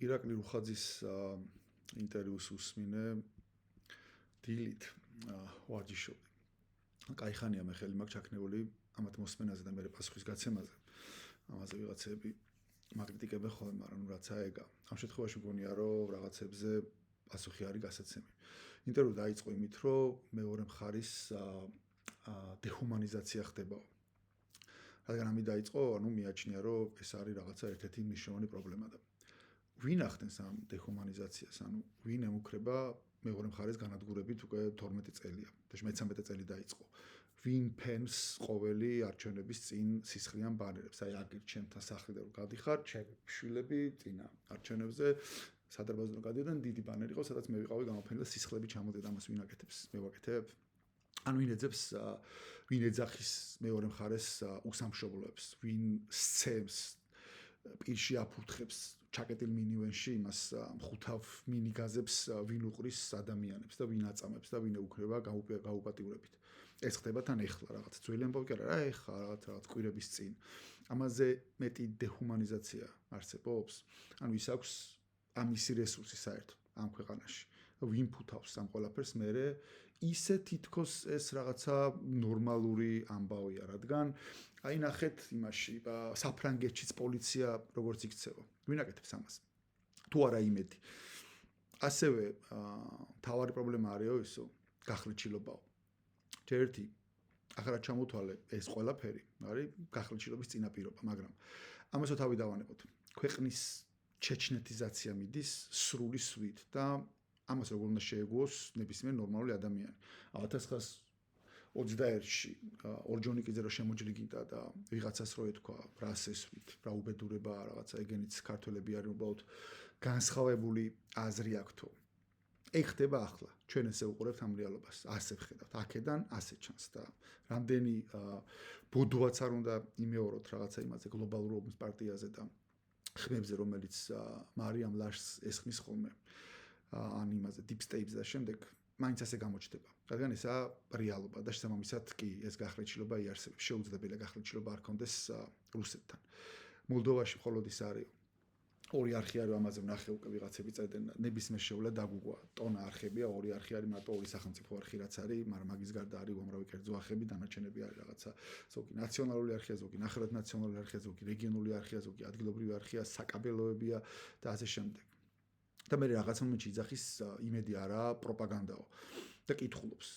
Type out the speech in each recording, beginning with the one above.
ირაკლი რუხაძის ინტერვიუს უსმინე დილით ვარჯიშობდი. კაიხანია მე ხელი მაქვს ჩაქნეული ამათ მოსმენაზე და მე პასუხის გაცემაზე. ამაზე ვიღაცები მაგნიტიკებენ ხოლმე, მაგრამ ნუ რაცა ეგა. ამ შემთხვევაში მგონია რომ რაღაცებზე პასუხი არის გასაცემი. ინტერვიუ დაიწყო იმით, რომ მეორე მხარის დეჰუმანიზაცია ხდება. რადგან ამით დაიწყო, ანუ მიაჩნია, რომ ეს არის რაღაცა ერთ-ერთი მნიშვნელოვანი პრობლემა და ვინ ახდენს ამ დეჰუმანიზაციას, ანუ ვინ ემუქრება მეორე მხარეს განადგურებით უკვე 12 წელია და 13 წელი დაიწყო. ვინ ფენს ყოველი არჩევნების წინ სისხლიან ბანერებს, აი აგერ ჩემთან სახლიდან რომ გადიხარ, ჩემი შვილები წინა არჩევნებზე სადარბაზო გადიოდნენ, დიდი ბანერი იყო, სადაც მე ვიყავი გამოფენილი და სისხლები ჩამოდიოდა, ამას ვინ აკეთებს? მე ვაკეთებ? ან ვინ ეძებს, ვინ ეძახის მეორე მხარეს უსამშობლოებს, ვინ სცემს პირში აფურთხებს ჩაკეტილ მინივენში იმას მხუთავ მინიგაზებს, ვინ უყრის ადამიანებს და ვინ აწამებს და ვინ ეუქრება გაუპატიურებით. ეს ხდება თან ეხლა რაღაც ძველი ამბავი კი არა, ეხლა რაღაც კვირების წინ. ამაზე მეტი დეჰუმანიზაცია არსებობს? ანუ ის აქვს ამისი რესურსი საერთოდ ამ ქვეყანაში. ვინ ფუთავს ამ ყველაფერს მერე ისე თითქოს ეს რაღაცა ნორმალური ამბავია, რადგან აი ნახეთ იმაში საფრანგეთშიც პოლიცია როგორც იქცევა. ვინ აკეთებს ამას? თუ არა იმედი. ასევე თავარი პრობლემა არისო ისო გახლეჩილობაო. ერთი ახლა ჩამოთვალე ეს ყველაფერი არის გახლეჩილობის წინაპირობა, მაგრამ ამასო თავი დავანებოთ. ქვეყნის ჩეჩნეთიზაცია მიდის სრული სვით და ამას როგორ უნდა შეეგუოს ნებისმიერ ნორმალური ადამიანი. 1921-ში ორჯონიკიძე რო შემოჯრიგინდა და ვიღაცას რო ეთქვა რა ასესვით, რა უბედურება რაღაცა ეგენიც ქართველები არის უბრალოდ განსხვავებული აზრი აქვთო. ეგ ხდება ახლა. ჩვენ ესე უყურებთ ამ რეალობას, ასე ვხედავთ. აქედან ასე ჩანს და რამდენი ბოდვაც არ უნდა იმეოროთ რაღაცა იმაზე გლობალურ ოპნის პარტიაზე და ხმებზე, რომელიც მარიამ ლაშს ესხმის ხოლმე. ან იმაზე deep state-ზე და შემდეგ მაინც ასე გამოჩნდება. რადგან ესაა რეალობა და შესაბამისად კი ეს გახლეჩილობა იარსებებს. შეუძლებელია გახლეჩილობა არ კონდეს რუსეთთან. მოლდოვაში მხოლოდ ის არის ორი არხი არის, ამაზე ვნახე უკვე ვიღაცები წერდნენ, ნებისმიერ შეულა დაგუგვა. ტონა არხებია, ორი არხი არის, მარტო ორი სახელმწიფო არხი რაც არის, მაგრამ მაგის გარდა არის უამრავი კერძო არხები, დანარჩენები არის რაღაცა ზოგი ნაციონალური არხია, ზოგი ნახევრად ნაციონალური არხია, ზოგი რეგიონული არხია, ზოგი ადგილობრივი არხია, საკაბელოებია და ასე შემდეგ. და მე რაღაცა მომენტში იძახის იმედი არა პროპაგანდაო და კითხულობს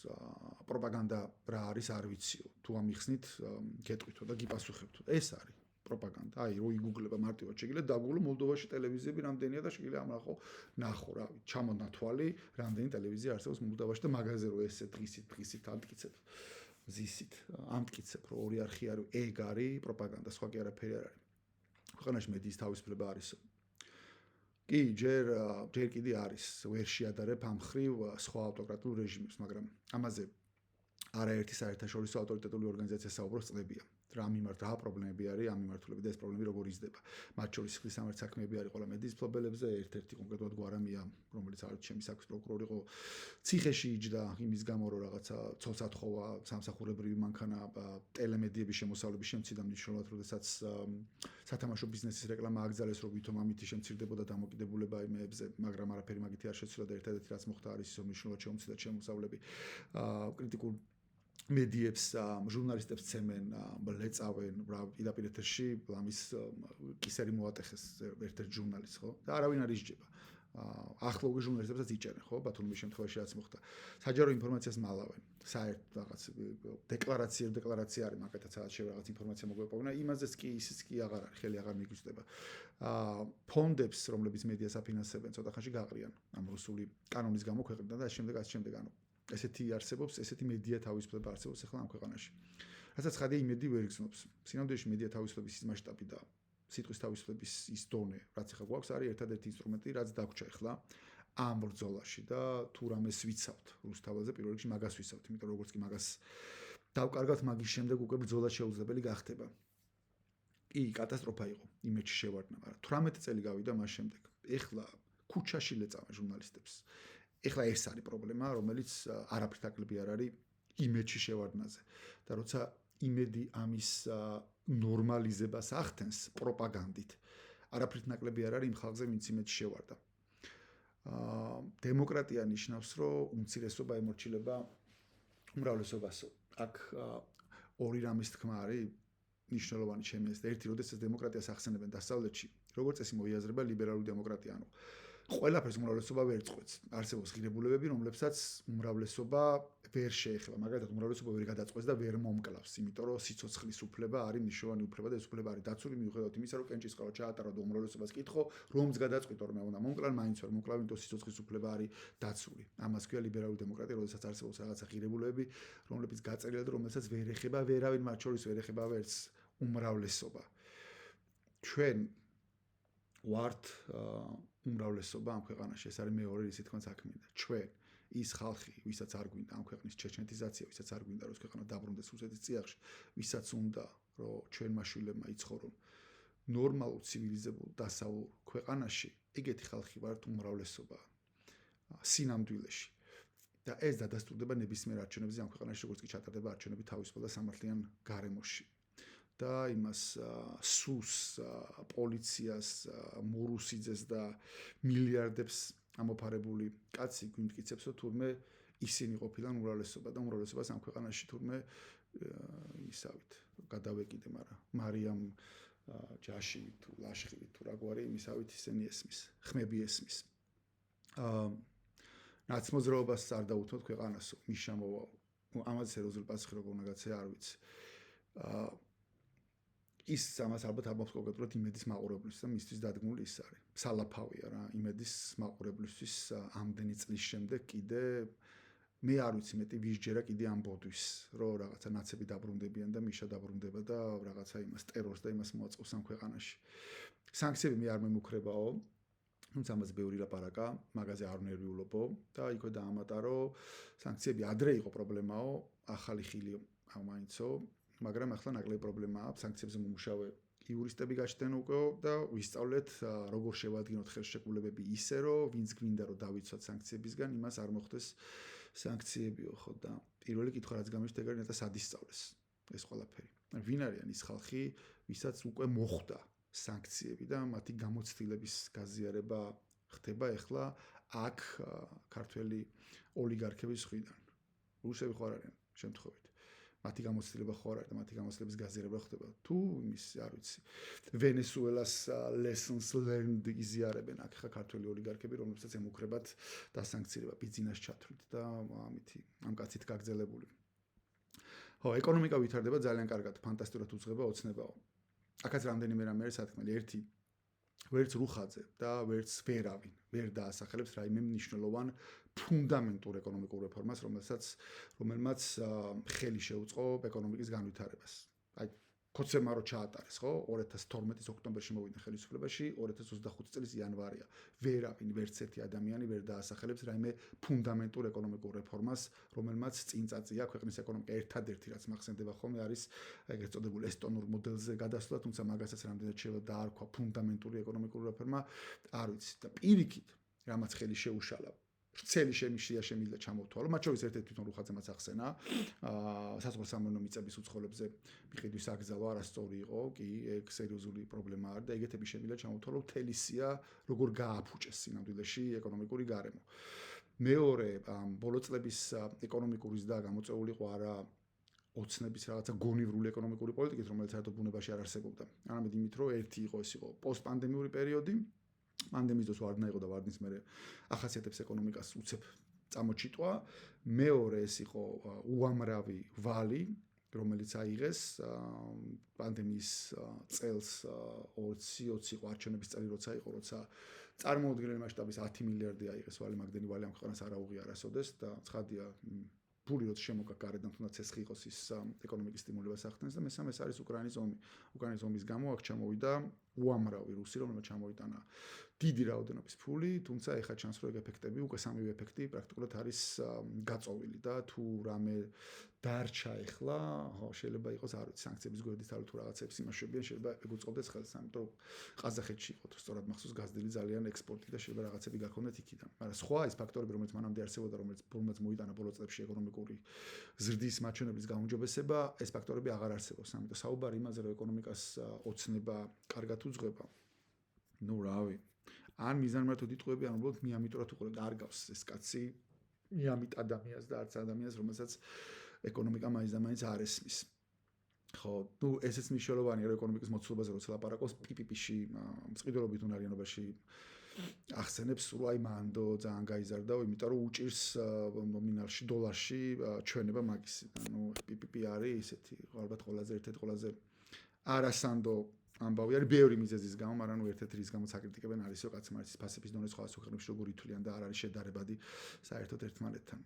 პროპაგანდა რა არის არ ვიციო თუ ამიხსნით გეტყვითო და გიპასუხებთო ეს არის პროპაგანდა აი რო იგუგლება მარტივად შეგიძლია დაგუგლო მოლდოვაში ტელევიზიები რამდენია და შეგიძლია ნახო რა ვიცი ჩამონა თვალი რამდენი ტელევიზია არსებობს მოლდოვაში და მაგაზე რო ესე დღისით ამტკიცებ ზისით ამტკიცებ რომ ორი არხი არის ეგ არის პროპაგანდა სხვა კი არაფერი არ არის ქვეყანაში მედიის თავისუფლება არისო კი, ჯერ კიდე არის, ვერ შეადარებ ამ ხრივ სხვა ავტოკრატიულ რეჟიმებს, მაგრამ ამაზე არაერთი საერთაშორისო ავტორიტეტული ორგანიზაცია საუბრობს წლებია. რა მიმართ რა პრობლემები არის, ამ მიმართულებით და ეს პრობლემები როგორ იზრდება. მათ შორის ხლისამერთ საქმეები არის ყველა მედიის მფლობელებზე, ერთ-ერთი კონკრეტულად გვარამია, რომელიც არის ჩემი საქმის პროკურორი იყო, ციხეში იჯდა იმის გამო, რომ რაღაცა ცოცხათხოვა, სამსახურებრივი მანქანა, ტელემედიების შემოსავლების შემცირდა მნიშვნელოვნად, როდესაც სათამაშო ბიზნესის რეკლამა აკრძალეს, რომ ვითომ ამით შემცირდებოდა დამოკიდებულება იმებზე, მაგრამ არაფერი მაგითი არ შეცვლა და ერთადერთი რაც მოხდა არის ისო მნიშვნელოვნად შემცირდა შემოსავლები კრიტიკულ მედიებს ჟურნალისტებს ცემენ, ლეწავენ, პირდაპირ ეთერში ამის კისერი მოატეხეს ერთ-ერთ ჟურნალისტს, ხო? და არავინ არ ისჯება. ახლა უკვე ჟურნალისტებსაც იჭერენ, ხო? ბათუმის შემთხვევაში რაც მოხდა. საჯარო ინფორმაციას მალავენ. საერთოდ რაღაც დეკლარაცია არის, მაგათაც რაღაც ინფორმაცია მოგვეპოვნა. იმაზეც კი ისიც კი აღარ არის, ხელი აღარ მიგვიწდება. ფონდებს, რომლებიც მედიას აფინანსებენ, ცოტა ხანში გაყრიან ამ რუსული კანონის გამო ქვეყნიდან და შემდეგ ანუ ესეთი არსებობს, ესეთი მედია თავისუფლება არსებობს ახლა ამ ქვეყანაში. რასაც ხადია იმედი ვერ იგრძნობს. სინამდვილეში მედია თავისუფლების ის მასშტაბი და სიტყვის თავისუფლების ის დონე, რაც ახლა გვაქვს, არის ერთადერთი ინსტრუმენტი, რაც დაგვრჩა ახლა ამ ბრძოლაში და თუ რამეს ვიცავთ რუსთაველზე, პირველ რიგში მაგას ვიცავთ, იმიტომ როგორც კი მაგას დავკარგავთ, მაგის შემდეგ უკვე ბრძოლა შეუძლებელი გახდება. კი, კატასტროფა იყო იმედში შევარდნა, მაგრამ 18 წელი გავიდა მას შემდეგ. ეხლა ქუჩაში ლეწავენ ჟურნალისტებს. ეხლა ეს არის პრობლემა, რომელიც არაფრით აკლები არ არის იმედში შევარდნაზე. და როცა იმედი ამის ნორმალიზებას ახდენს პროპაგანდით, არაფრით ნაკლები არ არის იმ ხალხზე, ვინც იმედში შევარდა. დემოკრატია ნიშნავს, რომ უმცირესობა ემორჩილება უმრავლესობასო. აქ ორი რამის თქმა არის ნიშნულოვანი ჩემი აზრით. ერთი, როდესაც დემოკრატიას ახსენებენ დასავლეთში, როგორც წესი მოიაზრება ლიბერალური დემოკრატია, ანუ ყველაფერს უმრავლესობა ვერ წყვეტს. არსებობს ღირებულებები, რომლებსაც უმრავლესობა ვერ შეეხება. მაგალითად, უმრავლესობა ვერ გადაწყვეტს და ვერ მომკლავს, იმიტომ რომ სიცოცხლის უფლება არის მნიშვნელოვანი უფლება და ეს უფლება არის დაცული მიუხედავად იმისა, რომ კენჭის ყავა ჩაატარო და უმრავლესობას კითხო, რომც გადაწყვიტო რომ უნდა მომკლან, მაინც ვერ მომკლავ, იმიტომ რომ სიცოცხლის უფლება არის დაცული. ამას ქვია ლიბერალური დემოკრატია, როდესაც არსებობს რაღაცა ღირებულებები, რომლებიც გაწერილია და რომელსაც ვერ ეხება ვერავინ, მათ შორის ვერ ეხება ვერც უმრავლესობა. ჩვენ ვართ უმრავლესობა ამ ქვეყანაში, ეს არის მეორე რისი თქმა საქმეა. ჩვენ ის ხალხი, ვისაც არ გვინდა ამ ქვეყნის ჩეჩნეთიზაცია, ვისაც არ გვინდა რომ ეს ქვეყანა დაბრუნდეს რუსეთის წიაღში, ვისაც უნდა რომ ჩვენმა შვილებმა იცხოვრონ ნორმალურ ცივილიზებულ დასავლურ ქვეყანაში, ეგეთი ხალხი ვართ უმრავლესობა სინამდვილეში. და ეს დადასტურდება ნებისმიერ არჩევნებზე ამ ქვეყანაში, როგორც კი ჩატარდება არჩევნები თავისუფალ და სამართლიან გარემოში. და იმას სუს, პოლიციას, მორუსიძეს და მილიარდებს ამოფარებული კაცი გვიმტკიცებს, რომ თურმე ისინი ყოფილან უმრავლესობა და უმრავლესობას ამ ქვეყანაში თურმე ისავით გადავეკიდე, მაგრამ მარიამ ჯაშივი თუ ლაშხივი თუ რაგვარი იმისავით ისინი ესმის, ხმები ესმის. ნაცმოძრაობას არ დაუთმოთ ქვეყანასო, მის შემოვა. ამაზე სერიოზული პასუხი როგორ უნდა გაცე არ ვიცი. ის ამას ალბათ არ მოხდა კონკრეტულად იმედის მაყურებლისთვის და მისთვის დადგმული ის არის. სალაფავია რა, იმედის მაყურებლისთვის ამდენი წლის შემდეგ კიდე მე არ ვიცი მეტი ვისჯერა კიდე ამ ბოდვის, რომ რაღაცა ნაცები დაბრუნდებიან და მიშა დაბრუნდება და რაღაცა იმას ტერორს და იმას მოაწყობს ამ ქვეყანაში. სანქციები მე არ მემუქრებაო, თუმცა ამაზე ბევრი ლაპარაკა, მაგაზე არ ნერვიულობო და იქვე დაამატა, რომ სანქციები ადრე იყო პრობლემაო, ახალი ხილი მაინცო. მაგრამ ახლა ნაკლები პრობლემა აქვს, სანქციებზე მომუშავე იურისტები გაჩნდნენ უკვე და ვისწავლეთ როგორ შევადგინოთ ხელშეკრულებები ისე, რომ ვინც გვინდა რომ დავიცვათ სანქციებისგან, იმას არ მოხდეს სანქციებიო, ხო და პირველი კითხვა რაც გამიშთა ეგ არის და სად ისწავლეს ეს ყველაფერი. ვინ არიან ის ხალხი, ვისაც უკვე მოხდა სანქციები და მათი გამოცდილების გაზიარება ხდება ახლა აქ ქართველი ოლიგარქების მხრიდან. რუსები ხო არ არიან შემთხვევით. მათი გამოცდილება ხო არ არის და მათი გამოცდილების გაზიარება ხდება. თუ იმის, არ ვიცი, ვენესუელას lessons learned იზიარებენ აქ ხა ქართველი ოლიგარქები, რომლებსაც ემუქრებათ დასანქცირება ბიზნეს ჩათვლით და ამითი ამ კაცით გაგზელებული. ხო, ეკონომიკა ვითარდება ძალიან კარგად, ფანტასტიკურად უძღება ოცნებაო. აქაც რამდენიმე რამე არის სათქმელი. ერთი ვერც რუხაძე და ვერც ვერავინ ვერ დაასახელებს რაიმე მნიშვნელოვან ფუნდამენტურ ეკონომიკურ რეფორმას, რომელმაც ხელი შეუწყო ეკონომიკის განვითარებას. აი, ქოცემა რო ჩაატარეს, ხო? 2012 ოქტომბერში მოვიდა ხელისუფლებაში, 2025 წლის იანვარია. ვერავინ, ვერც ერთი ადამიანი ვერ დაასახელებს რაიმე ფუნდამენტურ ეკონომიკურ რეფორმას, რომელმაც წინ წაწია ქვეყნის ეკონომიკა. ერთადერთი რაც მახსენდება ხოლმე არის ეგრეთ წოდებული ესტონურ მოდელზე გადასვლა, თუმცა მაგასაც რამდენად შეიძლება დაარქვა ფუნდამენტური ეკონომიკური რეფორმა, არ ვიცი. და პირიქით, რამაც ხელი შეუშალა ვრცელი შემიძლია ჩამოვთვალო, მათ შორის ერთ-ერთი თვითონ რუხაძემაც ახსენა, საზღვაო სამეურნეო მიწების უცხოელებზე მიყიდვის აკრძალვა არასწორი იყო, კი, ეგ სერიოზული პრობლემა არის და ეგეთები შემიძლია ჩამოვთვალო, მთელი სია როგორ გააფუჭეს სინამდვილეში ეკონომიკური გარემო. მეორე, ბოლო წლების ეკონომიკურის და გამოწვეული იყო არა ოცნების რაღაცა გონივრული ეკონომიკური პოლიტიკით, რომელიც საერთოდ ბუნებაში არ არსებობდა. არამედ იმით, რომ ერთი იყო ეს იყო პოსტპანდემიური პერიოდი, პანდემიის დროს ვარდნა იყო და ვარდნის მერე ახასიათებს ეკონომიკას უცებ წამოჩიტვა. მეორე ეს იყო უამრავი ვალი, რომელიც აიღეს პანდემიის წელს 2020 იყო არჩევნების წელი როცა იყო, როცა წარმოუდგენელი მასშტაბის 10 მილიარდი აიღეს ვალი, მაგდენი ვალი ამ ქვეყანას არ აუღია არასოდეს და ცხადია ფული როცა შემოგა გარედან, თუნდაც ცეცხლი იყოს ის ეკონომიკის სტიმულებას ახდენს და მესამე ეს არის უკრაინის ომი. უკრაინის ომის გამო აქ ჩამოვიდა უამრავი რუსი, რომელმაც ჩამოიტანა დიდი რაოდენობის ფული, თუმცა ეხლა ჩანს, რომ ეგ ეფექტები, უკვე სამივე ეფექტი პრაქტიკულად არის გაწოვილი და თუ რამე დარჩა ეხლა, შეიძლება იყოს, არ ვიცი, სანქციების გვერდით არის თუ რაღაცებს იმაშვებიან, შეიძლება ეგ უწყობდეს ხელს, ამიტომ ყაზახეთში იყო თუ სწორად მახსოვს გაზრდილი ძალიან ექსპორტი და შეიძლება რაღაცები გაქონდეთ იქიდან. მაგრამ სხვა ის ფაქტორები, რომელიც მანამდე არსებობდა, რომელმაც მოიტანა ბოლო წლებში ეკონომიკური ზრდის მაჩვენებლის გაუმჯობესება, ეს ფაქტორები აღარ არსებობს. ამიტომ საუბარი იმაზე, რომ ეკონომიკას ოცნება კარგად უძღვება, ნუ რავი. ან მიზანმარტოდ იტყუები, ან უბრალოდ მიამიტორად უყურებ და არ გავს ეს კაცი მიამიტ ადამიანს და არც ადამიანს, რომელსაც ეკონომიკა მაინც და მაინც არ ესმის. ხო, ნუ ესეც მნიშვნელოვანია, რომ ეკონომიკის მოცულობაზე როცა ლაპარაკობს, პიპიპიში, მწყიდრობით უნარიანობაში ახსენებს, რომ აი მანდო ძალიან გაიზარდაო, იმიტომ რომ უჭირს ნომინალში დოლარში ჩვენება მაგის. ანუ პიპიპი არის ისეთი, ალბათ ყველაზე ერთ-ერთი ყველაზე არასანდო ამბავი არის ბევრი მიზეზის გამო, მაგრამ ნუ ერთ-ერთი რის გამოც აკრიტიკებენ არის, რომ კაცმა არის ფასების დონე სხვადასხვა ქვეყნებში როგორ ითვლიან და არ არის შედარებადი საერთოდ ერთმანეთთან.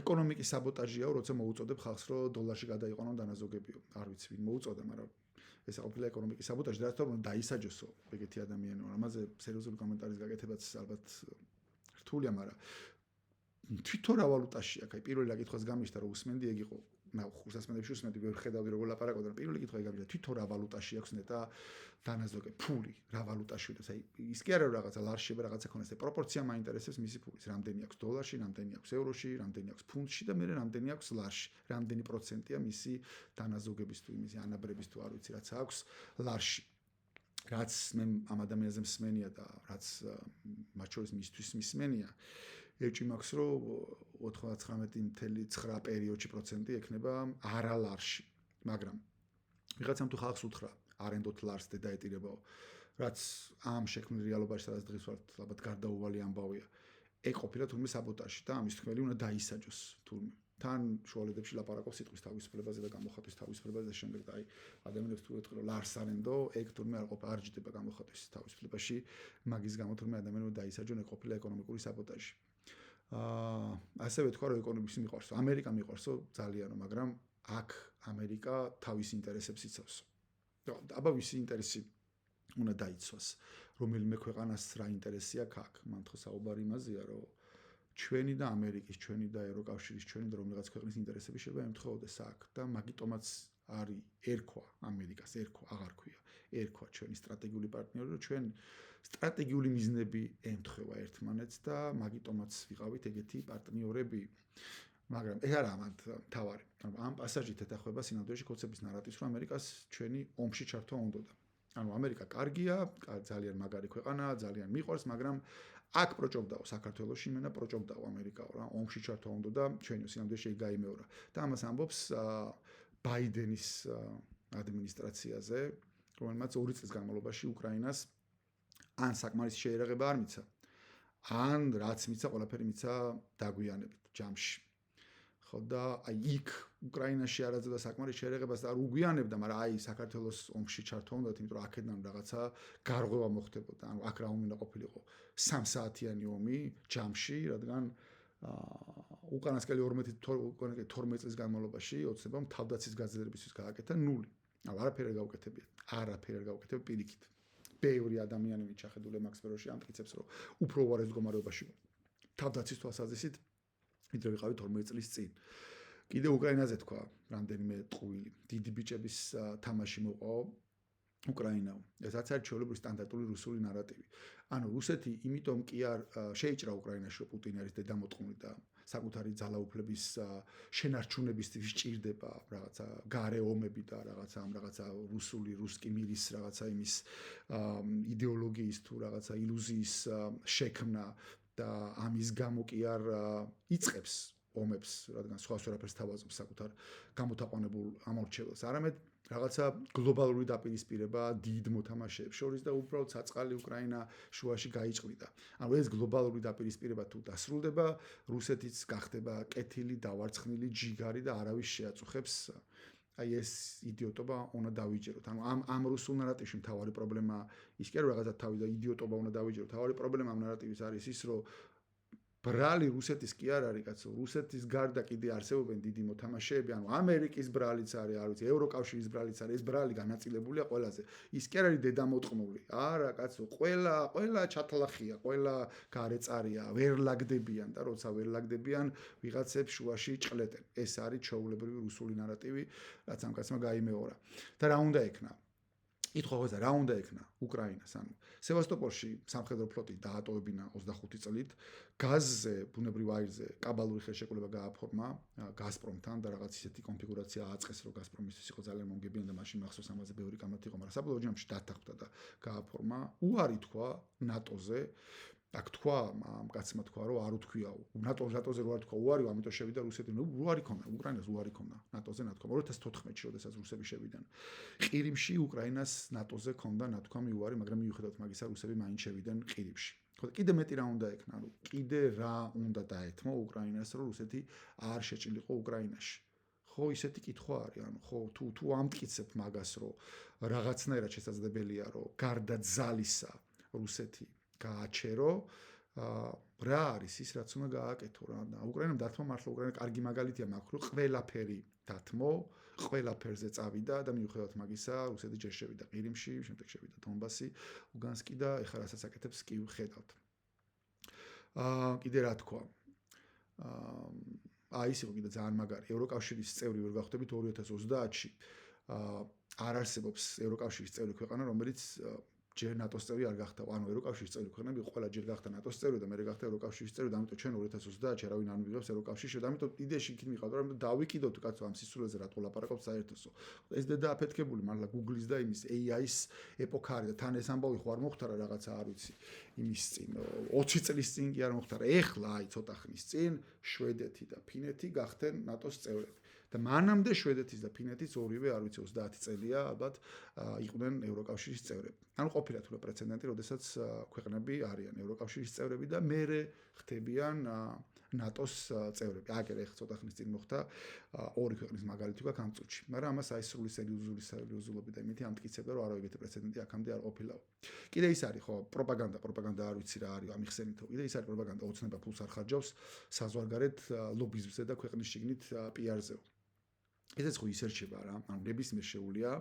ეკონომიკის საბოტაჟია, როცა მოუწოდებ ხალხს, რომ დოლარში გადაიყვანონ დანაზოგებიო. არ ვიცი, ვინ მოუწოდა, მაგრამ ეს ყოფილა ეკონომიკის საბოტაჟი, და თორემ დაისაჯოსო ეგეთი ადამიანი, ამაზე სერიოზული კომენტარის გაკეთებაც ალბათ რთულია, მაგრამ თვითონ რა ვალუტაშია, აი პირველი რაკითხვას გამიშთა, რომ უსმენდი ეგ იყო. ხურსასმენებში უსმენდი, ვერ ხედავდი როგორ ლაპარაკობდნენ. პირველი კითხვა ეგ გამიშთა, თვითონ რა ვალუტაში აქვს ნეტა დანაზოგე ფული, რა ვალუტაში უდებს. აი ის კი არა რომ რაღაცა ლარშება, რაღაცა ქონდეს, ეს პროპორცია მაინტერესებს მისი ფულის, რამდენი აქვს დოლარში, რამდენი აქვს ევროში, რამდენი აქვს ფუნტში და მე რამდენი აქვს ლარში, რამდენი პროცენტია მისი დანაზოგების თუ იმისი ანაბრების თუ არ ვიცი რაც აქვს ლარში. რაც მე ამ ადამიანზე მსმენია და რაც მათ შორის მისთვის მსმენია, ეჭვი მაქვს რომ 99.9 პერიოდში პროცენტი ექნება არალარში, მაგრამ ვიღაცამ თუ ხალხს უთხრა არენდოთ ლარს და დაეტირებაო, რაც ამ შექმნილ რეალობაში სადაც დღეს ვართ, ალბათ გარდაუვალი ამბავია. ეგ ყოფილა თურმე საბოტაჟი და ამის თქმელი უნდა დაისაჯოს თურმე. თან შუალედებში ლაპარაკობს სიტყვის თავისუფლებაზე და გამოხატვის თავისუფლებაზე და შემდეგ და აი ადამიანებს თუ ეთქრო ლარს არენდო, ეგ თურმე არ ყოფილა არ ჯდება გამოხატვის თავისუფლებაში, მაგის გამო თურმე ადამიანები დაისაჯონ, ეგ ყოფილა ეკონომიკური საბოტაჟი. ასევე თქვა რომ ეკონომიკის მიყვარს, ამერიკა მიყვარსო ძალიან, მაგრამ აქ ამერიკა თავის ინტერესებს იცავს. აბა ვისი ინტერესი უნდა დაიცვას, რომელიმე ქვეყანას რა ინტერესი აქვს აქ, მან თქო საუბარი იმაზეა, რომ ჩვენი და ამერიკის, ჩვენი და ევროკავშირის, ჩვენი და რომელიღაც ქვეყნის ინტერესები შეიძლება ემთხვეოდეს აქ და მაგიტომაც არის ერქვა ამერიკას, ერქვა აღარ ქვია, ერქვა ჩვენი სტრატეგიული პარტნიორი, რომ ჩვენ სტრატეგიული მიზნები ემთხვევა ერთმანეთს და მაგიტომაც ვიყავით ეგეთი პარტნიორები. მაგრამ ეს არა მთავარი. ამ პასაჟით ეთახება სინამდვილეში კონცეფციის ნარატივს, რომ ამერიკას ჩვენი ომში ჩართვა უნდოდა. ანუ ამერიკა კარგია, ძალიან მაგარი ქვეყანაა, ძალიან მიყვარს, მაგრამ აქ პროჭობდაო საქართველოში, იმენა პროჭობდაო ამერიკაო რა, ომში ჩართვა უნდოდა ჩვენო სინამდვილეში ეგ გაიმეორა. და ამას ამბობს ბაიდენის ადმინისტრაციაზე, რომელმაც 2 წლის განმავლობაში უკრაინას ან საკმარისი შეერაღება არ მიცა, ან რაც მიცა, ყველაფერი მიცა დაგვიანებით ჯამში. ხო და აი იქ უკრაინაში არ აძლევდა საკმარისი შეერაღებას და არ უგვიანებდა, მაგრამ აი საქართველოს ომში ჩართვა უნდათ, იმიტომ რომ აქედან რაღაცა გარღვევა მოხდებოდა. ანუ აქ რა უნდა ყოფილიყო 3 საათიანი ომი ჯამში, რადგან უკანასკელი 12 წლის განმავლობაში ოცნებამ თავდაცვის გაძლიერებისთვის გააკეთა 0. ანუ არაფერი არ გაუკეთებია. არაფერი არ გაუკეთებია პირიქით. ბევრი ადამიანი მიჩახედული მაგ სფეროში ამტკიცებს, რომ უფრო უარეს მდგომარეობაში თავდაცვის თვალსაზრისით ვიდრე ვიყავი 12 წლის წინ. კიდე უკრაინაზე თქვა რამდენიმე ტყუილი. დიდი ბიჭების თამაში მოყავ უკრაინაო. ესაც არის ჩვეულებრივი სტანდარტული რუსული ნარატივი. ანუ რუსეთი იმიტომ კი არ შეიჭრა უკრაინაში, რომ პუტინი არის დედამოწყმული და საკუთარი ძალაუფლების შენარჩუნებისთვის სჭირდება რაღაცა გარე ომები და რაღაცა რუსკი მირის რაღაცა იმის იდეოლოგიის თუ რაღაცა ილუზიის შექმნა და ამის გამო კი არ იწყებს ომებს, რადგან სხვას ვერაფერს თავაზობს საკუთარ გამოთაყვანებულ ამორჩეველს. არამედ რაღაცა გლობალური დაპირისპირება დიდ მოთამაშეებს შორის და უბრალოდ საწყალი უკრაინა შუაში გაიჭრიდა. ანუ ეს გლობალური დაპირისპირება თუ დასრულდება, რუსეთიც გახდება კეთილი, დავარცხნილი ჯიგარი და არავის შეაწუხებს. აი ეს იდიოტობა უნდა დავიჯეროთ. ანუ ამ რუსულ ნარატივში მთავარი პრობლემა ის კი არა რაღაცა თავი და იდიოტობა უნდა დავიჯეროთ. თავარი პრობლემა ამ ნარატივის არის ის, რომ ბრალი რუსეთის კი არ არის, კაცო. რუსეთის გარდა კიდე არსებობენ დიდი მოთამაშეები, ანუ ამერიკის ბრალიც არის, არ ვიცი, ევროკავშირის ბრალიც არის. ეს ბრალი განაწილებულია ყველაზე. ის კი არ არის დედამოწყმული. არა, კაცო, ყველა ჩათლახია, ყველა გარეწარია, ვერ ლაგდებიან და როცა ვერ ლაგდებიან, ვიღაცებს შუაში ჭყლეტენ. ეს არის ჩვეულებრივი რუსული ნარატივი, რაც ამ კაცმა გაიმეორა. და რა უნდა ექნა? კითხვა ხოცა რა უნდა ექნა უკრაინას, ანუ სევასტოპოლში სამხედრო ფლოტი დაატოვებინა 25 წლით, გაზზე, ბუნებრივ აირზე კაბალური ხელშეკრულება გააფორმა გაზპრომთან და რაღაც ისეთი კონფიგურაცია ააწყეს, რომ გაზპრომისთვის იყო ძალიან მომგებიანი და მაშინ მახსოვს ამაზე ბევრი კამათი იყო, მაგრამ საბოლოო ჯამში დათანხმდა და გააფორმა. უარი თქვა ნატოზე. აქ თქვა, ამ კაცმა თქვა, რომ არ უთქვიაო. ნატოზე რო არ თქვა უარი, ამიტომ შევიდა რუსეთი. ნუ უარი ქონდა, უკრაინას უარი ქონდა ნატოზე ნათქვამ. 2014-ში, როდესაც რუსები შევიდნენ ყირიმში, უკრაინას ნატოზე ქონდა ნათქვამი უარი, მაგრამ მიუხედავად მაგისა, რუსები მაინც შევიდნენ ყირიმში. ხო, კიდე მეტი რა უნდა ექნა, ანუ კიდე რა უნდა დაეთმო უკრაინას, რომ რუსეთი არ შეჭილიყო უკრაინაში. ხო, ისეთი კითხვა არის, ანუ ხო, თუ ამტკიცებ მაგას, რომ რაღაცნაირად შესაძლებელია, რომ გარდა ძალისა რუსეთი გააჩერო, რა არის ის, რაც უნდა გააკეთო რა. და უკრაინამ დათმო მართლა უკრაინა კარგი მაგალითია მაგ, რომ ყველაფერი დათმო, ყველაფერზე წავიდა და მიუხედავად მაგისა, რუსეთი ჯერ შევიდა ყირიმში, შემდეგ შევიდა დონბასი, ლუგანსკი და ეხლა რასაც აკეთებს კი ვხედავთ. კიდე რა თქვა? ის იყო კიდე ძალიან მაგარი. ევროკავშირის წევრი ვერ გავხდებით 2030-ში. არ არსებობს ევროკავშირის წევრი ქვეყანა, რომელიც ჯერ ნატოს წევრი არ გახდა. ანუ ევროკავშირის წევრი ქვეყნები ყველა ჯერ გახდა ნატოს წევრი და მე გახდა ევროკავშირის წევრი და ამიტომ ჩვენ 2030-ში არავინ არ მივიღებს ევროკავშირში და ამიტომ იდეაში იქით მიყავდა, რომ დავიკიდოთ კაცო ამ სისულელზე რა თოლაპარაკობთ საერთოსო. ეს დედა აფეთქებული მართლა Google-ის და იმის AI-ის ეპოქა არის და თან ეს ამბავი ხო არ მოხდარა რაღაცა არ ვიცი იმის წინ 20 წლის წინ კი არ მოხდარა. ეხლა აი ცოტა ხნის წინ შვედეთი და ფინეთი გახდნენ ნატოს წევრები. და მანამდე შვედეთის და ფინეთის ორივე არ ვიცი 30 წელია ალბათ იყვნენ ევროკავშირის წევრები. ანუ ყოფილა თუ პრეცედენტი, როდესაც ქვეყნები არიან ევროკავშირის წევრები და მერე ხდებიან ნატოს წევრები. აგერ ეხ ცოტა ხნის წინ მოხდა ორი ქვეყნის მაგალითი გვაქვს ამ წუთში. მაგრამ ამას აი სრული სერიოზულობით და იმითი ამტკიცებდა, რომ არა ეგეთი პრეცედენტი აქამდე არ ყოფილაო. კიდე ის არის ხო პროპაგანდა არ ვიცი რა არის ამიხსენითო. კიდე ის არის პროპაგანდა ოცნება ფულს არ ხარჯავს საზღვარგარეთ ლობიზმზე და ქვეყნის შიგნით პიარზეო. ესეც ხო ისე რჩება რა, ანუ ნებისმიერ შეუულია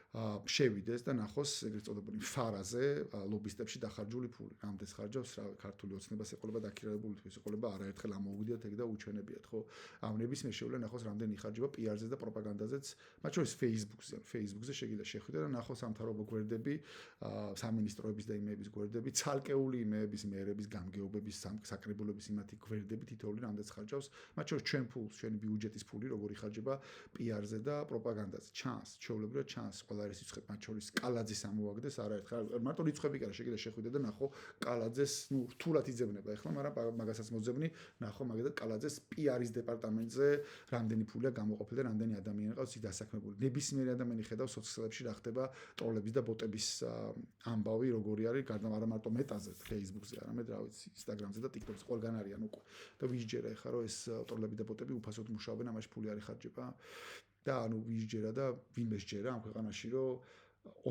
შევიდეს და ნახოს ეგრეთ წოდებული ფარაზე ლობისტებში დახარჯული ფული. რამდენს ხარჯავს რა ქართული ოცნებას ეყოლება დაქირავებული თუ ის ეყოლება არაერთხელ ამოვიდიათ ეგ და უჩვენებიათ ხო. ამ ნებისმიერ შეუულია ნახოს რამდენი იხარჯება პიარზე და პროპაგანდაზეც, მათ შორის Facebook-ზე. Facebook-ზე შეგიძლია შეხვიდე და ნახოს სამთავრობო გვერდები, სამინისტროების და იმეების გვერდები, ცალკეული იმეების, მერების, გამგეობების, საკრებულების იმათი გვერდები თითოეული რამდენს ხარჯავს. მათ შორის ჩვენ ფულს, ჩვენი ბიუჯეტის ფული როგორ იხარჯება პიარზე და პროპაგანდაზე. ჩანს, ჩვეულებრივად ჩანს. არის რიცხვები, მათ შორის კალაძის ამოვაგდეს არაერთხელ. მარტო რიცხვები კი არა, შეგიძლია შეხვიდე და ნახო კალაძეს, ნუ რთულად იძებნება ახლა, მაგრამ მაგასაც მოძებნი, ნახო მაგალითად კალაძეს პიარის დეპარტამენტზე რამდენი ფულია გამოყოფილი და რამდენი ადამიანი ყავს ის დასაქმებული. ნებისმიერი ადამიანი ხედავს სოციალებში რა ხდება ტროლების და ბოტების ამბავი როგორი არის, გარდა არა მარტო მეტაზე, Facebook-ზე, არამედ რა ვიცი, Instagram-ზე და TikTok-ზე ყველგან არიან უკვე. და ვისჯერა ახლა რომ ეს ტროლები და ბოტები უფასოდ მუშაობენ, ამაში ფული არ იხარჯება. და ანუ ვისჯერა და ვინმე შეჯერა ამ ქვეყანაში რომ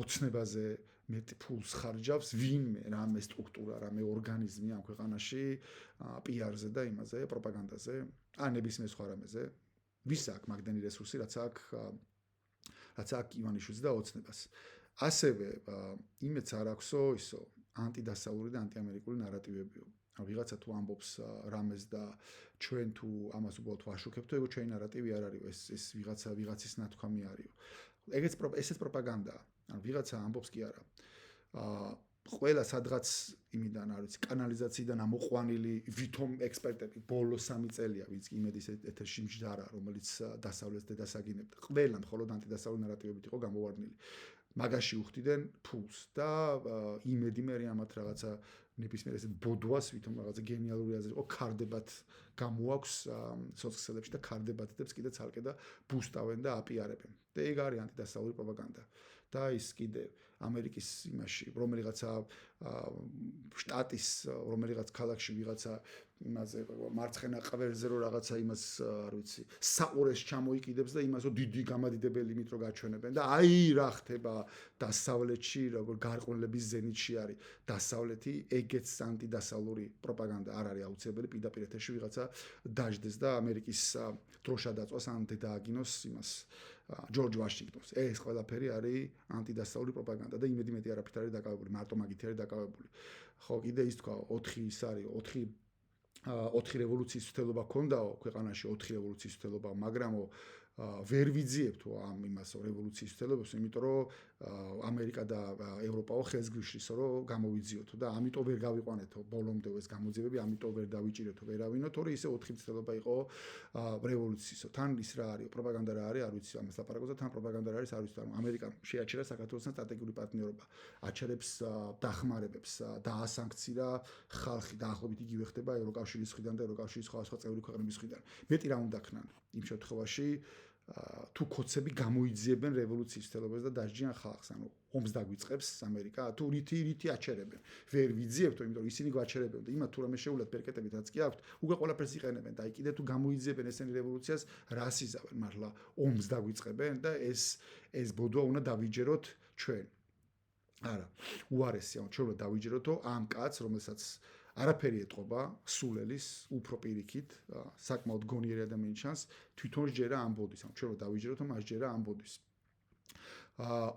ოცნებაზე მეტი ფულს ხარჯავს ვინმე რამე სტრუქტურა რამე ორგანიზმი ამ ქვეყანაში პიარზე და იმაზე პროპაგანდაზე ან ნებისმიერ სხვა რამეზე ვის აქვს მაგდენი რესურსი რაც აქვს ივანიშვილს და ოცნებას ასევე იმედს არ აქვსო ისო ანტიდასავლური და ანტიამერიკული ნარატივებიო ვიღაცა თუ ამბობს რამეს და ჩვენ თუ ამას უბრალოდ ვაშუქებთ, ეგ ჩვენი ნარატივი არ არის, ეს ვიღაცის ნათქვამი არისო. ესეც პროპაგანდაა. ანუ ვიღაცა ამბობს კი არა. ყველა სადღაც იმიდან არ ვიცი, კანალიზაციიდან ამოყვანილი ვითომ ექსპერტები ბოლო 3 წელია, ვინც იმედის ეთერში მჯდარა, რომელიც დასავლეთს დედასაგინებდა. ყველა მხოლოდ ანტიდასავლური ნარატივებით იყო გამოვარდნილი. მაგაში უხდიდნენ ფულს და იმედი მე ამათ რაღაცა ნებისმიერ ესეთ ბოდვას ვითომ რაღაცა გენიალური აზრი იყო კარდებათ გამოაქვს სოციალებში და კარდებათებს კიდე ცალკე და ბუსტავენ და აპიარებენ. და ეგ არის ანტიდასავლური პროპაგანდა. და ის კიდე ამერიკის იმაში რომელიღაცა შტატის რომელიღაც ქალაქში ვიღაცა იმაზე მარცხენა ყველზე რო რაღაცა იმას არ ვიცი საყურეს ჩამოიკიდებს და იმასო დიდი გამადიდებელი იმით რო გაჩვენებენ და აი რა ხდება დასავლეთში როგორ გარყვნილების ზენიტში არის დასავლეთი ეგეც ანტიდასავლური პროპაგანდა არ არის აუცილებელი პირდაპირ ეთერში ვიღაცა დაждდეს და ამერიკის დროშა დაწვას ან დააგინოს იმას ჯორჯ ვაშინგტონს. ეს ყველაფერი არის ანტიდასავლური პროპაგანდა და იმედი მეტი არაფრით არის დაკავებული, მარტო მაგით არის დაკავებული. ხო, კიდე ის თქვა 4 ის არის 4 რევოლუციის ცდელობა ქონდაო ქვეყანაში 4 რევოლუციის ცდელობა, მაგრამ ვერ ვიძიებთო ამ იმასო რევოლუციის ცდელობას, იმიტომ რომ ამერიკა და ევროპაო ხელსგრიშრისო რომ გამოვიძიოთო და ამიტომ ვერ გავიყვანეთო ბოლომდე ეს გამოძიებები, ამიტომ ვერ დავიჭირეთო ვერავინო, თორე ისე 4 მცდელობა იყო რევოლუციისო. თან ის რა არის, პროპაგანდა რა არის, არ ვიცი ამას ლაპარაკობს და თან პროპაგანდა რა არის, არ ვიცი. ანუ ამერიკამ შეაჩერა საქართველოსთან სტრატეგიული პარტნიორობა, აჩერებს დახმარებებს, დაასანქცირა ხალხი, დაახლოებით იგივე ხდება ევროკავშირის მხრიდან და ევროკავშირის სხვადასხვა წევრი ქვეყნების მხრიდან. მეტი რა უნდა ქნან იმ შემთხვევაში თუ კოცები გამოიძიებენ რევოლუციის მცდელობას და დასჯიან ხალხს, ანუ ომს დაგვიწყებს ამერიკა, თუ რითი აჩერებენ. ვერ ვიძიებთო, იმიტომ რომ ისინი გვაჩერებენ და იმათ თუ რამე შეუძლათ პერკეტებით რაც კი აქვთ, უკვე ყველაფერს იყენებენ და აი კიდე თუ გამოიძიებენ ესენი რევოლუციას, რას იზავენ, მართლა ომს დაგვიწყებენ და ეს ბოდვა უნდა დავიჯეროთ ჩვენ. არა, უარესია, ჩვენ უნდა დავიჯეროთო ამ კაცს, რომელსაც არაფერი ეტყობა, სულელის, უფრო პირიქით, საკმაოდ გონიერი ადამიანი ჩანს, თვითონ ჯერა ამ ბოდვის, ანუ ჩვენ დავიჯეროთ, მას ჯერა ამ ბოდვის.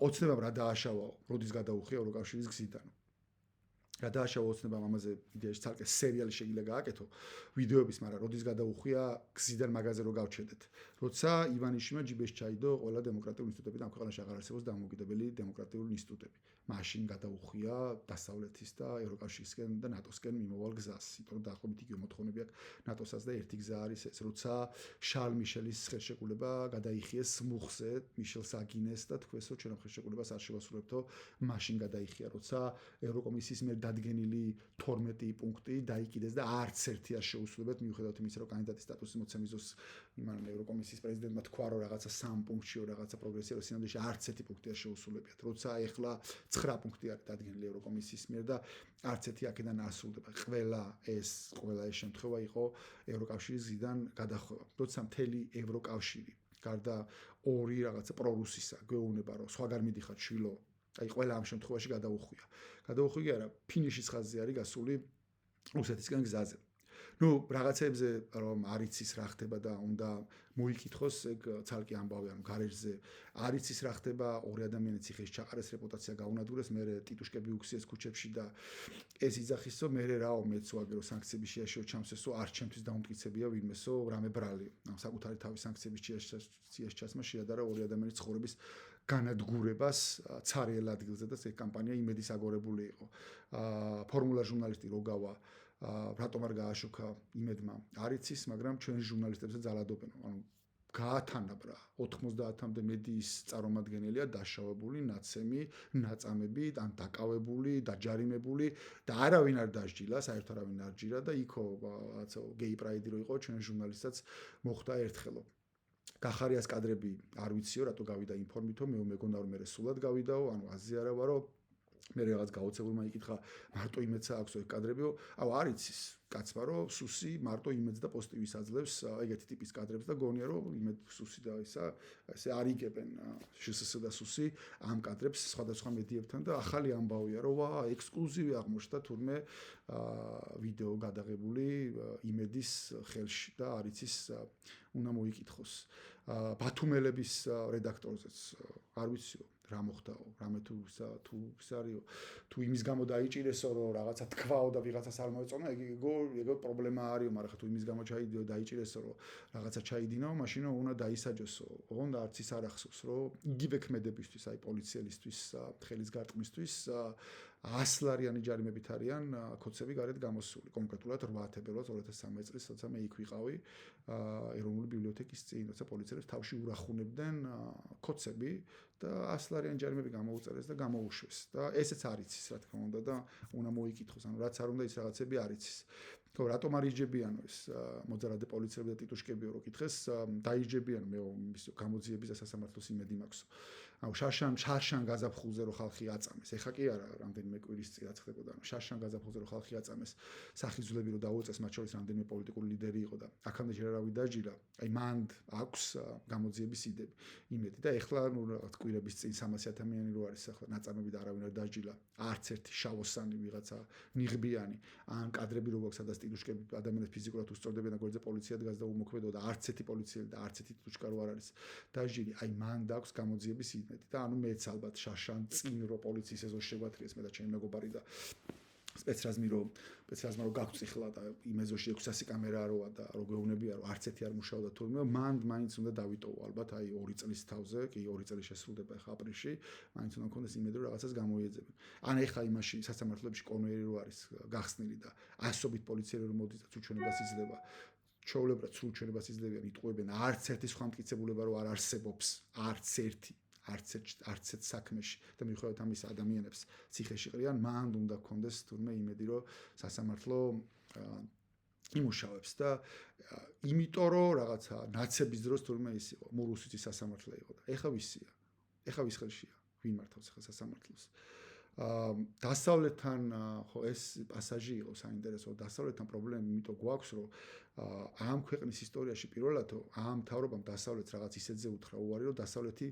ოცნებამ რა დააშავა, როდის გადაუხია ევროკავშირის გზიდან. რა დააშავა ოცნებამ ამაზე იდეაში ცალკე სერიალი შეიძლება გააკეთო ვიდეოების, მაგრამ როდის გადაუხია გზიდან მაგაზე რო გავჩედეთ. როცა ივანიშვილმა ჯიბეში ჩაიდო ყველა დემოკრატიული ინსტიტუტები და ამ ქვეყანაში აღარ არსებობს დამოუკიდებელი დემოკრატიული ინსტიტუტები. მაშინ გადაუხია დასავლეთის და ევროკავშირისკენ და ნატოსკენ მიმოვალ გზას, იმიტომ რომ დაახლოებით იგივე მოთხოვნები აქვს ნატოსაც და ერთი გზა არის ეს, როცა შარლ მიშელის ხელშეკრულება გადაიხიეს მუხზე, მიშელს აგინეს და თქვეს რომ ჩვენ ხელშეკრულებას არ შევასრულებთო, მაშინ გადაიხია, როცა ევროკომისიის მიერ დადგენილი 12 პუნქტი დაიკიდეს და არც ერთი არ შეუსრულებთ, მიუხედავად იმისა, რომ კანდიდატის სტატუსის მოცემის დროს იმან ევროკომისიის პრეზიდენტმა თქვა, რომ რაღაცა 3 პუნქტშიო რაღაცა პროგრესია, რომ სინამდვილეში არც ერთი პუნქტი არ შეუსრულებიათ. როცა ეხლა 9 პუნქტი არის დადგენილი ევროკომისიის მიერ და არც ერთი აქედან არ სრულდება. ყველა ეს შემთხვევა იყო ევროკავშირის გზიდან გადახვევა. როცა მთელი ევროკავშირი გარდა ორი რაღაცა პრორუსისა გვეუბნება, რომ სხვაგან მიდიხარ შვილო, აი ყველა ამ შემთხვევაში გადაუხვია. გადაუხვია არა, ფინიშის ხაზზე არის გასული რუსეთისგან გზაზე. ნუ რაღაცებზე რომ არიცის რა ხდება და უნდა მოიკითხოს, ეგ ცალკე ამბავი, ანუ გარეშზე არიცის რა ხდება, ორი ადამიანი ციხეში ჩაყარეს, რეპუტაცია გაუნადგურეს, მე ტიტუშკები უქციეს ქუჩებში და ეს იძახისო, მე რაო მეც ვაგერო სანქციების შეაშიო ჩამსესო, არ ჩემთვის დაუმტკიცებია ვინმესო, რამე ბრალი. ამ საკუთარი თავის სანქციების შეაშჩასმა შეადარა ორი ადამიანის ცხოვრების განადგურებას ცარიელ ადგილზე და ეს კამპანია იმედის აგორებული იყო. ფორმულა ჟურნალისტი როგავა რატომ არ გააშოქა იმედმა არიცის, მაგრამ ჩვენ ჟურნალისტებზე ძალადობენ. ანუ გაათანაბრა 90-მდე მედიის წარმომადგენელია დაშავებული, ნაცემი, ნაწამები, ან დაკავებული, დაჯარიმებული და არავინ არ დასჯილა, საერთოდ არავინ არ ჯირა და იქო რაღაცა გეი პრაიდი რო იყო, ჩვენ ჟურნალისტსაც მოხდა ერთხელო. გახარიას კადრები არ ვიციო, რატო გავიდა ინფორმითო, მე მეგონა რომ მე სულად გავიდაო, ანუ აზრი არა ვარო. მე რაღაც გაოცებულმა იკითხა, მარტო იმედსა აქვს ეს კადრებიო, აუ არ იცის კაცმა რომ სუსი მარტო იმედს და პოზიტივის აძლევს ეგეთი ტიპის კადრებს და გონია რომ იმედ სუსი და ისა ესე არიგებენ შსს და სუსი ამ კადრებს სხვადასხვა მედიებთან და ახალი ამბავია რომ ვა ექსკლუზივი აღმოჩნდა თურმე ვიდეო გადაღებული იმედის ხელში და არ იცის უნდა მოიკითხოს ბათუმელების რედაქტორზეც არ ვიციო რა მოხდაო, რამე თუ ისარიო, თუ იმის გამო დაიჭირესო, რომ რაღაცა თქვაო და ვიღაცას არ მოეწონა, ეგო პრობლემა არისო, მაგრამ თუ იმის გამო ჩაიდიო დაიჭირესო, რომ რაღაცა ჩაიდინაო, მაშინ უნდა დაისაჯოსო. ოღონდ არც ის არ ახსოვს, რომ იგივე ქმედებისთვის, აი პოლიციელისთვის, ხელის გარტყმისთვის 100 ლარიანი ჯარიმებით არიან კოცები გარეთ გამოსული. კონკრეტულად 8 თებერვალს 2013 წლის, როცა მე იქ ვიყავი ეროვნული ბიბლიოთეკის წინ, როცა პოლიციელებს თავში ურახუნებდნენ კოცები და 100 ლარიანი ჯარიმები გამოუწერეს და გამოუშვეს. და ესეც არ იცის, რა თქმა უნდა და უნდა მოიკითხოს, ანუ რაც არ უნდა ის რაღაცები არ იცის. თო რატომ არ იჯებიანო ეს მოძალადე პოლიციელები და ტიტუშკებიო რო კითხეს, დაიჯებიან მე ის გამოძიების და სასამართლოს იმედი მაქვსო. ანუ შარშან გაზაფხულზე რო ხალხი აწამეს. ეხა კი არა, რამდენიმე კვირის წინ რაც ხდებოდა, ანუ შარშან გაზაფხულზე რო ხალხი აწამეს, სახიზულები რო დაუწეს, მათ შორის რამდენიმე პოლიტიკური ლიდერი იყო და აქამდე ჯერ არავინ დაჯირა. აი მანდ აქვს გამოძიების იმედი და ეხლა ნუ რაღაც კვირების წინ 300 ადამიანი რო არის ახლა ნაწამები და არავინ არ დაჯილა. არც ერთი შავოსანი ვიღაცა ნიღბიანი ან კადრები რო გვაქვს სადაც ტიტუშკები ადამიანებს ფიზიკურად უსწორდებიან და გვერდზე პოლიცია დგას და უმოქმედო და არც ერთი პოლიციელი და არც ერთი ტიტუშკა რო არ არის დაჯილი. აი მანდ აქვს გამოძიების იმედი და ანუ მეც ალბათ შაშან წინ რო პოლიციის ეზოში შეგვათრიეს მე და ჩემი მეგობარი და სპეცრაზმი რომ გაგვწიხლა და იმეზოში 600 კამერა როა და რო გვეუბნებია რომ არც ერთი არ მუშაობდა თურმე მან მაინც უნდა დავიტოვო ალბათ აი 2 წლის თავზე კი 2 წელი შესრულდება ხა აპრილში მაინც უნდა მქონდეს იმედი რომ რაღაცას გამოიეძებენ ან ეხა იმაში სასამართლოებში კონვეიერი რო არის გახსნილი და ასობით პოლიციელი რომ მოდის და ცრუჩვენებას იძლევა ჩაოლებრად სრულჩვენებას იძლევიან იტყუებენ არც ერთი სხვა მტკიცებულება რო არ არსებობს არც ერთ საქმეში და მიუხედავად ამისა ადამიანებს ციხეში ყრიან მან უნდა გქონდეს თურმე იმედი რომ სასამართლო იმუშავებს და იმიტომ რომ რაღაცა ნაცების დროს თურმე ის იყო მურუსის სასამართლო იყო და ეხა ვისია ეხა ვის ხელშია ვინ მართავს ახლა სასამართლოს დასავლეთთან ხო ეს პასაჟი იყო საინტერესო დასავლეთთან პრობლემა იმიტომ გვაქვს რომ ამ ქვეყნის ისტორიაში პირველად ამ მთავრობამ დასავლეთს რაღაც ისეთზე უთხრა უარი რომ დასავლეთი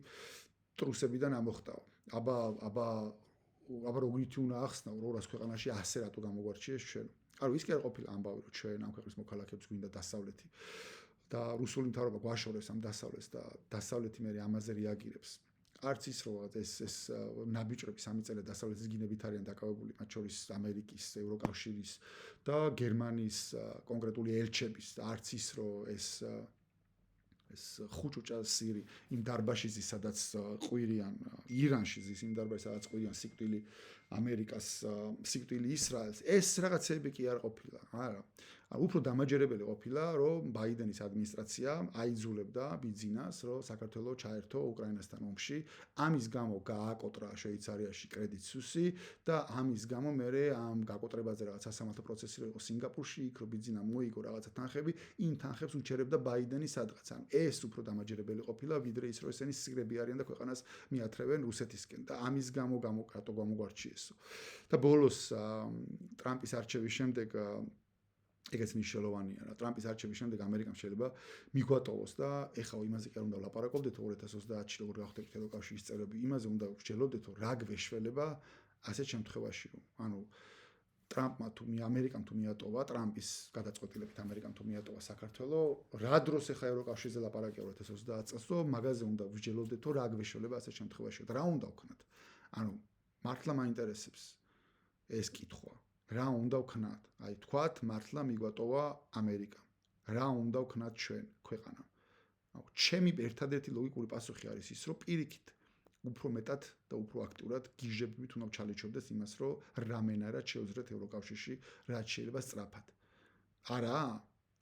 ტრუსებიდან ამოხტაო აბა როგითი უნდა ახსნაო რომ 200 ქვეყანაში ასე რატო გამოგვარჩიეს ჩვენ ანუ ის კი არ ყოფილა ამბავი რომ ჩვენ ამ ქვეყნის მოქალაქეებს გვინდა დასავლეთი და რუსული მთავრობა გვაშორეს ამ დასავლეთს და დასავლეთი მე ამაზე რეაგირებს არც ის რომ ეს ნაბიჯრები 3 წელი დასავლეთის გინებით არიან დაკავებული მათ შორის ამერიკის, ევროკავშირის და გერმანიის კონკრეტული ელჩების არც ის რომ ეს ხუჭუჭა სირი იმ დარბაში ზის სადაც ყვირიან ირანში ზის იმ დარბაში სადაც ყვირიან სიკვდილი ამერიკას სიკვდილი ისრაელს ეს რაღაცები კი არ ყოფილა არა ანუ უფრო დამაჯერებელი ყოფილა რომ ბაიდენის ადმინისტრაცია აიძულებდა ბიძინას რომ საქართველოს ჩაერთო უკრაინასთან ომში ამის გამო გააკოტრა შვეიცარიაში კრედიტ სუსი და ამის გამო მე ამ გაკოტრებაზე რაღაც სასამართლო პროცესი რო იყო სინგაპურში იქ რომ ბიძინა მოიგო რაღაცა თანხები იმ თანხებს უჩერებდა ბაიდენი სადღაც ან ეს უფრო დამაჯერებელი ყოფილა ვიდრე ის რომ ესენი სიგრები არიან და ქვეყანას მიათრევენ რუსეთისკენ და ამის გამო რატო გამოგვარჩიესო და ბოლოს ტრამპის არჩევის შემდეგ ეგეც მნიშვნელოვანია რა ტრამპის არჩევის შემდეგ ამერიკამ შეიძლება მიგვატოვოს და ეხლა იმაზე კი არ უნდა ვლაპარაკობდეთ 2030-ში როგორ გავხდებით ევროკავშირის წევრები იმაზე უნდა ვსჯელოდეთ რომ რა გვეშველება ასეთ შემთხვევაში რომ ანუ ტრამპმა თუ ამერიკამ თუ მიატოვა ტრამპის გადაწყვეტილებით ამერიკამ თუ მიატოვა საქართველოს რა დროს ეხლა ევროკავშირზე ლაპარაკია 2030 წელს რომ მაგაზე უნდა ვსჯელოდეთ რომ რა გვეშველება ასეთ შემთხვევაში და რა უნდა ვქნათ ანუ მართლა მაინტერესებს ეს კითხვა რა უნდა ვქნათ? აი თქვათ, მართლა მიგვატოვა ამერიკა. რა უნდა ვქნათ ჩვენ ქვეყანა? აუ, ჩემი ერთადერთი ლოგიკური პასუხი არის ის, რომ პირიქით უფრო მეტად და უფრო აქტიურად გიჟებით უნდა ჩალიჩობდეს იმას, რომ რამენარად შეუძლებთ ევროკავშირში, რაც შეიძლება სწრაფად. არა?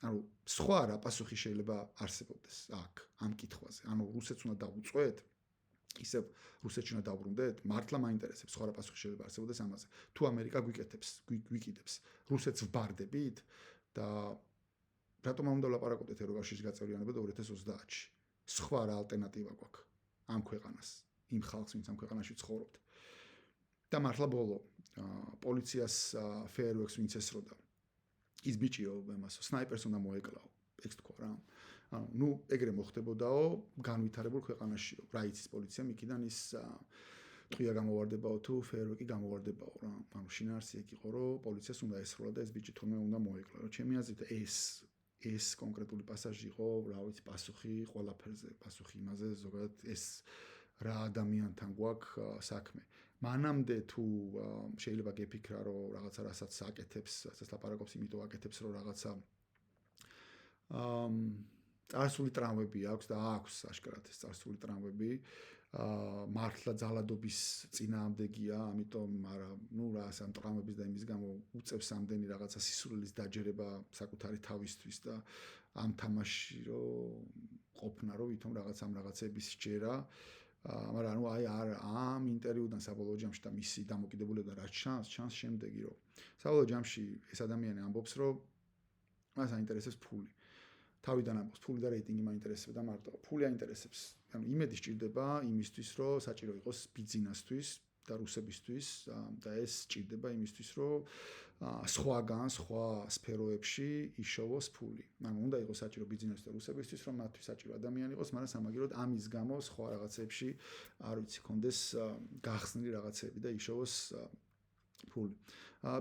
ანუ სხვა რა პასუხი შეიძლება არსებობდეს აქ ამ კითხვაზე. ანუ რუსეთს უნდა დავუწყვეთ? ისევ რუსეთში უნდა დავბრუნდეთ? მართლა მაინტერესებს სხვა რა პასუხი შეიძლება არსებობდეს ამაზე. თუ ამერიკა გვიკიდებს, რუსეთს ვბარდებით და რატომ არ უნდა ვლაპარაკობდეთ ევროკავშირის გაწევრიანებაზე 2030-ში? სხვა რა ალტერნატივა გვაქვს ამ ქვეყანას, იმ ხალხს, ვინც ამ ქვეყანაში ცხოვრობთ. და მართლა ბოლო პოლიციას ფეერვერკს ვინც ესროდა. ის ბიჭიო, იმასო, სნაიპერს უნდა მოეკლაო. ეგ თქვა რა. ანუ ეგრე მოხდებოდაო განვითარებულ ქვეყანაშიო. რა იცის პოლიციამ იქიდან ის ტყვია გამოვარდებაო თუ ფეერვერკი გამოვარდებაო რა. ანუ შინაარსი ეგ იყო რომ პოლიციას უნდა ესროლა და ეს ბიჭი თურმე უნდა მოეკლა. რა ჩემი აზრით ეს კონკრეტული პასაჟი იყო, რა ვიცი, პასუხი ყველაფერზე, პასუხი იმაზე ზოგადად ეს რა ადამიანთან გვაქვს საქმე. მანამდე თუ შეიძლება გეფიქრა რომ რაღაცა რასაც აკეთებს, რასაც ლაპარაკობს, იმიტომ აკეთებს რომ რაღაცა წარსული ტრამვები აქვს და აქვს აშკარად ეს წარსული ტრამვები. მართლა ძალადობის წინააღმდეგია, ამიტომ არა, ნუ რა ამ ტრამვების და იმის გამო უწევს ამდენი რაღაცა სისულელის დაჯერება საკუთარი თავისთვის და ამ თამაში რომ ყოფნა რომ ვითომ რაღაც ამ რაღაცების ჯერა მაგრამ ანუ აი ამ ინტერვიუდან საბოლოო ჯამში და მისი დამოკიდებულება რაც ჩანს შემდეგი რომ საბოლოო ჯამში ეს ადამიანი ამბობს რომ მას აინტერესებს ფული თავიდან ამბობს ფული და რეიტინგი მაინტერესებს და მარტო ფული აინტერესებს ანუ იმედი სჭირდება იმისთვის რომ საჭირო იყოს ბიზნესთვის და რუსებისთვის და ეს სჭირდება იმისთვის რომ სხვაგან სხვა სფეროებში იშოვოს ფული ანუ უნდა იყოს საჭირო ბიზნეს და რუსებისთვის რომ მათთვის საჭირო ადამიანი იყოს მაგრამ სამაგიეროდ ამის გამო სხვა რაღაცებში არ ვიცი კონდეს გახსნილი რაღაცები და იშოვოს ფული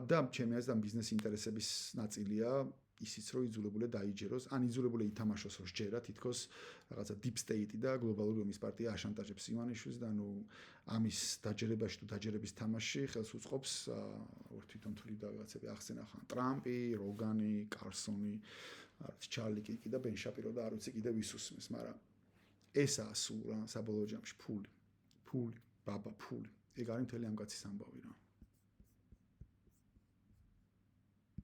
და ჩემი აზრით ამ ბიზნეს ინტერესების ნაწილია ისიც რომ იძულებულია დაიჯეროს, ან იძულებული ითამაშოს რომ სჯერა თითქოს რაღაცა deep state და გლობალური ომის პარტია აშანტაჟებს ივანიშვილს და ნუ ამის დაჯერებაში თუ დაჯერების თამაში ხელს უწყობს თვითონ თვლიდა რაღაცები ახსენა ხან ტრამპი, როგანი, კარსონი, ჩარლი კიკი და ბენ შაპირო და არ ვიცი კიდე ვის უსმენს, მაგრამ ესაა სულ რა საბოლოო ჯამში ფული, ბაბა ფული. ეგ არის მთელი ამ კაცის ამბავი რა.